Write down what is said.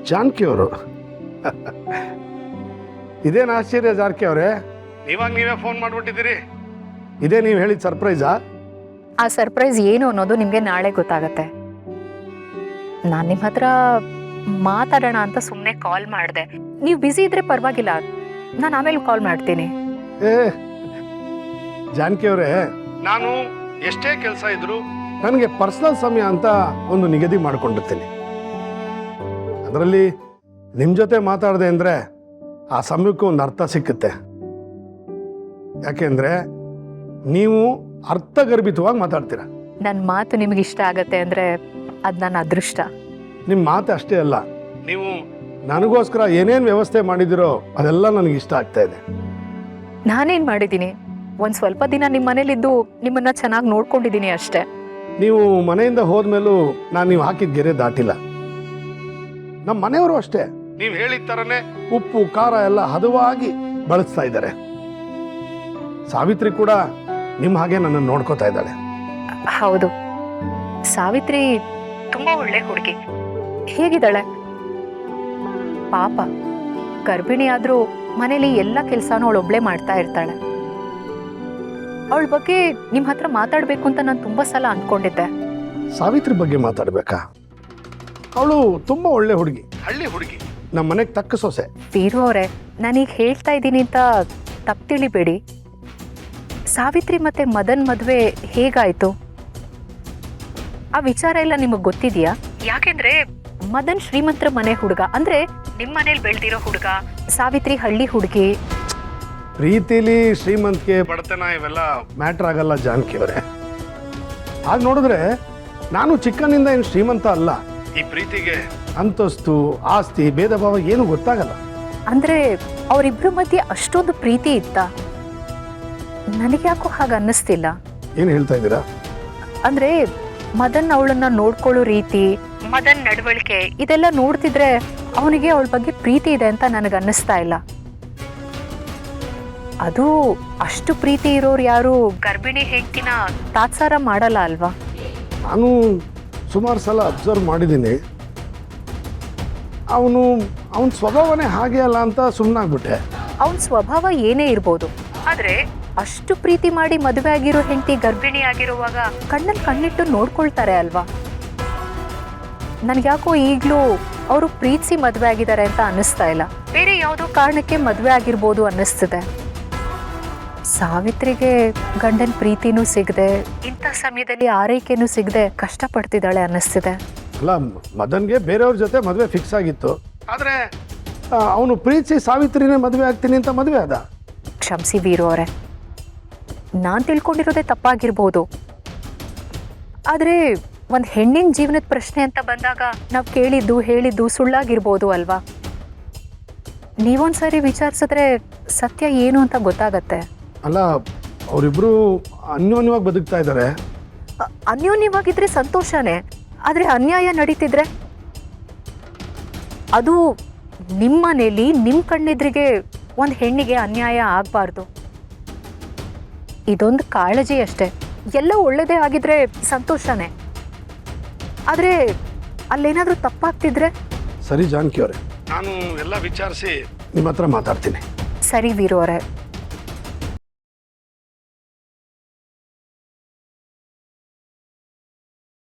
ಜಾನಕಿ ಅವರು ಇದೇನು ಆಶ್ಚರ್ಯ ಜಾನಕಿ ಅವರೇ, ಇವಾಗ ನೀವೇ ಫೋನ್ ಮಾಡಿಬಿಟ್ಟಿದ್ದೀರಿ. ಇದೇ ನೀವು ಹೇಳಿದ ಸರ್ಪ್ರೈಸಾ? ಆ ಸರ್ಪ್ರೈಸ್ ಏನು ಅನ್ನೋದು ನಿಮಗೆ ನಾಳೆ ಗೊತ್ತಾಗತ್ತೆ. ನಾನು ನಿಮ್ಮ ಹತ್ರ ಮಾತಾಡೋಣ ಅಂತ ಸುಮ್ಮನೆ ಕಾಲ್ ಮಾಡಿದೆ. ನೀವು ಬ್ಯುಸಿ ಇದ್ರೆ ಪರವಾಗಿಲ್ಲ, ನಾನು ಆಮೇಲೆ ಕಾಲ್ ಮಾಡ್ತೀನಿ. ಏ ಜಾನಕಿ ಅವರೇ, ನಾನು ಎಷ್ಟೇ ಕೆಲಸ ಇದ್ರು ನನಗೆ ಪರ್ಸನಲ್ ಸಮಯ ಅಂತ ಒಂದು ನಿಗದಿ ಮಾಡ್ಕೊಂಡಿರ್ತೀನಿ. ಅದರಲ್ಲಿ ನಿಮ್ಮ ಜೊತೆ ಮಾತಾಡಿದೆ ಅಂದರೆ ಆ ಸಮಯಕ್ಕೂ ಒಂದು ಅರ್ಥ ಸಿಕ್ಕುತ್ತೆ. ಯಾಕೆಂದರೆ ನೀವು ಅರ್ಥಗರ್ಭಿತವಾಗಿ ಮಾತಾಡ್ತೀರ. ನನ್ನ ಮಾತು ನಿಮಗೆ ಇಷ್ಟ ಆಗತ್ತೆ ಅಂದರೆ ಅದು ನನ್ನ ಅದೃಷ್ಟ. ನಿಮ್ಮ ಮಾತು ಅಷ್ಟೇ ಅಲ್ಲ, ನೀವು ನನಗೋಸ್ಕರ ಏನೇನು ವ್ಯವಸ್ಥೆ ಮಾಡಿದಿರೋ ಅದೆಲ್ಲ ನನಗೆ ಇಷ್ಟ ಆಗ್ತಾ ಇದೆ. ನಾನೇನು ಮಾಡಿದ್ದೀನಿ? ಒಂದು ಸ್ವಲ್ಪ ದಿನ ನಿಮ್ಮ ಮನೇಲಿದ್ದು ನಿಮ್ಮನ್ನು ಚೆನ್ನಾಗಿ ನೋಡ್ಕೊಂಡಿದ್ದೀನಿ ಅಷ್ಟೇ. ನೀವು ಮನೆಯಿಂದ ಹೋದ್ಮೇಲೂ ನಾನು ನೀವು ಹಾಕಿದ ಗೆರೆ ದಾಟಿಲ್ಲ. ನಮ್ಮ ಮನೆಯವರು ಅಷ್ಟೇ, ನೀವು ಹೇಳಿದ ಥರನೇ ಉಪ್ಪು ಖಾರ ಎಲ್ಲ ಹದವಾಗಿ ಬಳಸ್ತಾ ಇದ್ದಾರೆ. ಸಾವಿತ್ರಿ ಕೂಡ ನಿಮ್ಮ ಹಾಗೆ ನನ್ನನ್ನು ನೋಡ್ಕೋತಾ ಇದ್ದಾಳೆ. ಹೌದು, ಸಾವಿತ್ರಿ ತುಂಬಾ ಒಳ್ಳೆ ಹುಡುಗಿ. ಹೇಗಿದ್ದಾಳೆ ಪಾಪ, ಗರ್ಭಿಣಿ ಆದ್ರೂ ಮನೇಲಿ ಎಲ್ಲ ಕೆಲಸನೂ ಅವಳೊಬ್ಳೆ ಮಾಡ್ತಾ ಇರ್ತಾಳೆ. ಅವಳ ಬಗ್ಗೆ ನಿಮ್ಮ ಹತ್ರ ಮಾತಾಡ್ಬೇಕು ಅಂತ ನಾನು ತುಂಬಾ ಸಲ ಅನ್ಕೊಂಡಿದ್ದೆ. ಸಾವಿತ್ರಿ ಬಗ್ಗೆ ಮಾತಾಡ್ಬೇಕಾ? ಅವಳು ತುಂಬಾ ಒಳ್ಳೆ ಹುಡುಗಿ, ಹಳ್ಳಿ ಹುಡುಗಿ, ನಮ್ಮ ಮನೆಗೆ ತಕ್ಕ ಸೊಸೆ. ವೀರು ಅವರೇ, ನಾನೀಗ ಹೇಳ್ತಾ ಇದ್ದೀನಿ ಅಂತ ತಪ್ಪು ತಿಳಿಬೇಡಿ. ಸಾವಿತ್ರಿ ಮತ್ತೆ ಮದನ್ ಮದುವೆ ಹೇಗಾಯ್ತು ಆ ವಿಚಾರ ಎಲ್ಲ ನಿಮಗೆ ಗೊತ್ತಿದೆಯಾ? ಯಾಕೆಂದ್ರೆ ಮದನ್ ಶ್ರೀಮಂತರ ಮನೆ ಹುಡುಗ, ಅಂದ್ರೆ ನಿಮ್ಮ ಮನೇಲಿ ಬೆಳೆದಿರೋ ಹುಡುಗ, ಸಾವಿತ್ರಿ ಹಳ್ಳಿ ಹುಡುಗಿ. ಪ್ರೀತಿಲಿ ಶ್ರೀಮಂತಿಕೆ ಬಡತನ ಇವೆಲ್ಲ ಮ್ಯಾಟ್ರ್ ಆಗಲ್ಲ ಜಾನಕಿ ಅವರೇ. ಹಾಗೆ ನೋಡಿದ್ರೆ ನಾನು ಚಿಕ್ಕನಿಂದ ಏನು ಶ್ರೀಮಂತ ಅಲ್ಲ. ಈ ಪ್ರೀತಿಗೆ ಅಂತಸ್ತು ಆಸ್ತಿ ಭೇದ ಭಾವ ಏನು ಗೊತ್ತಾಗಲ್ಲ. ಅಂದ್ರೆ ಅವರಿಬ್ರು ಮಧ್ಯೆ ಅಷ್ಟೊಂದು ಪ್ರೀತಿ ಇತ್ತ? ನನಗೆ ಯಾಕೋ ಹಾಗೆ ಅನ್ನಿಸ್ತಿಲ್ಲ. ಏನು ಹೇಳ್ತಾ ಇದ್ದೀರಾ? ಅಂದ್ರೆ ಮದನ್ ಅವಳನ್ನ ನೋಡ್ಕೊಳ್ಳೋ ರೀತಿ, ಮದನ್ ನಡವಳಿಕೆ ಇದೆಲ್ಲ ನೋಡ್ತಿದ್ರೆ ಅವನಿಗೆ ಅವಳ ಬಗ್ಗೆ ಪ್ರೀತಿ ಇದೆ ಅಂತ ನನಗೆ ಅನ್ನಿಸ್ತಾ ಇಲ್ಲ. ಅದು ಅಷ್ಟು ಪ್ರೀತಿ ಇರೋರು ಯಾರು ಗರ್ಭಿಣಿ ಹೆಂಡತಿನ ತಾತ್ಸಾರ ಮಾಡಲ್ಲ ಅಲ್ವಾ? ನಾನು ಸುಮಾರು ಸಲ ಅಬ್ಸರ್ವ್ ಮಾಡಿದ್ದೀನಿ. ಅವನ ಸ್ವಭಾವನೇ ಹಾಗೆ ಅಲ್ಲ ಅಂತ ಸುಮ್ಮನಾಗ್ಬಿಟ್ಟೆ. ಅವನ ಸ್ವಭಾವ ಏನೇ ಇರ್ಬೋದು, ಆದ್ರೆ ಅಷ್ಟು ಪ್ರೀತಿ ಮಾಡಿ ಮದುವೆ ಆಗಿರೋ ಹೆಂಡತಿ ಗರ್ಭಿಣಿ ಆಗಿರುವಾಗ ಕಣ್ಣಲ್ಲಿ ಕಣ್ಣಿಟ್ಟು ನೋಡ್ಕೊಳ್ತಾರೆ ಅಲ್ವಾ? ನನ್ಗ್ಯಾಕೋ ಈಗ್ಲೂ ಅವರು ಪ್ರೀತಿಸಿ ಮದುವೆ ಆಗಿದ್ದಾರೆ ಅಂತ ಅನ್ನಿಸ್ತಾ ಇಲ್ಲ. ಬೇರೆ ಯಾವುದೋ ಕಾರಣಕ್ಕೆ ಮದುವೆ ಆಗಿರ್ಬೋದು ಅನ್ನಿಸ್ತಿದೆ. ಸಾವಿತ್ರಿಗೆ ಗಂಡನ ಪ್ರೀತಿನೂ ಸಿಗದೆ, ಇಂಥ ಸಮಯದಲ್ಲಿ ಆರೈಕೆನೂ ಸಿಗದೆ ಕಷ್ಟಪಡ್ತಿದ್ದಾಳೆ ಅನ್ನಿಸ್ತಿದೆ. ಅಲ್ಲ, ಮದನ್ಗೆ ಬೇರೆಯವ್ರ ಜೊತೆ ಮದುವೆ ಫಿಕ್ಸ್ ಆಗಿತ್ತು, ಆದರೆ ಅವನು ಪ್ರೀತಿಸಿ ಸಾವಿತ್ರಿನೇ ಮದುವೆ ಆಗ್ತೀನಿ ಅಂತ ಮದುವೆ ಆದ. ಕ್ಷಮಿಸಿ ವೀರು ಅವರೇ, ನಾನು ತಿಳ್ಕೊಂಡಿರೋದೇ ತಪ್ಪಾಗಿರ್ಬೋದು. ಆದರೆ ಒಂದು ಹೆಣ್ಣಿನ ಜೀವನದ ಪ್ರಶ್ನೆ ಅಂತ ಬಂದಾಗ ನಾವು ಕೇಳಿದ್ದು ಹೇಳಿದ್ದು ಸುಳ್ಳಾಗಿರ್ಬೋದು ಅಲ್ವಾ? ನೀವೊಂದ್ಸರಿ ವಿಚಾರಿಸಿದ್ರೆ ಸತ್ಯ ಏನು ಅಂತ ಗೊತ್ತಾಗತ್ತೆ. ಅಲ್ಲ, ಅವರಿಬ್ರು ಅನ್ಯೋನ್ಯವಾಗಿ ಬದುಕ್ತಾ ಇದ್ದಾರೆ. ಅನ್ಯೋನ್ಯವಾಗಿದ್ರೆ ಸಂತೋಷನೇ, ಆದರೆ ಅನ್ಯಾಯ ನಡೀತಿದ್ರೆ ಅದು ನಿಮ್ಮ ಮನೇಲಿ ನಿಮ್ಮ ಕಣ್ಣೆದ್ರಿಗೆ ಒಂದು ಹೆಣ್ಣಿಗೆ ಅನ್ಯಾಯ ಆಗಬಾರ್ದು. ಇದೊಂದು ಕಾಳಜಿ ಅಷ್ಟೇ. ಎಲ್ಲ ಒಳ್ಳೆಯದೇ ಆಗಿದ್ರೆ ಸಂತೋಷನೇ, ಆದರೆ ಅಲ್ಲೇನಾದರೂ ತಪ್ಪಾಗ್ತಿದ್ರೆ? ಸರಿ ಜಾನಕಿ ಅವರೇ, ನಾನು ಎಲ್ಲ ವಿಚಾರಿಸಿ ನಿಮ್ಮ ಹತ್ರ ಮಾತಾಡ್ತೀನಿ. ಸರಿ ವೀರು ಅವರೇ,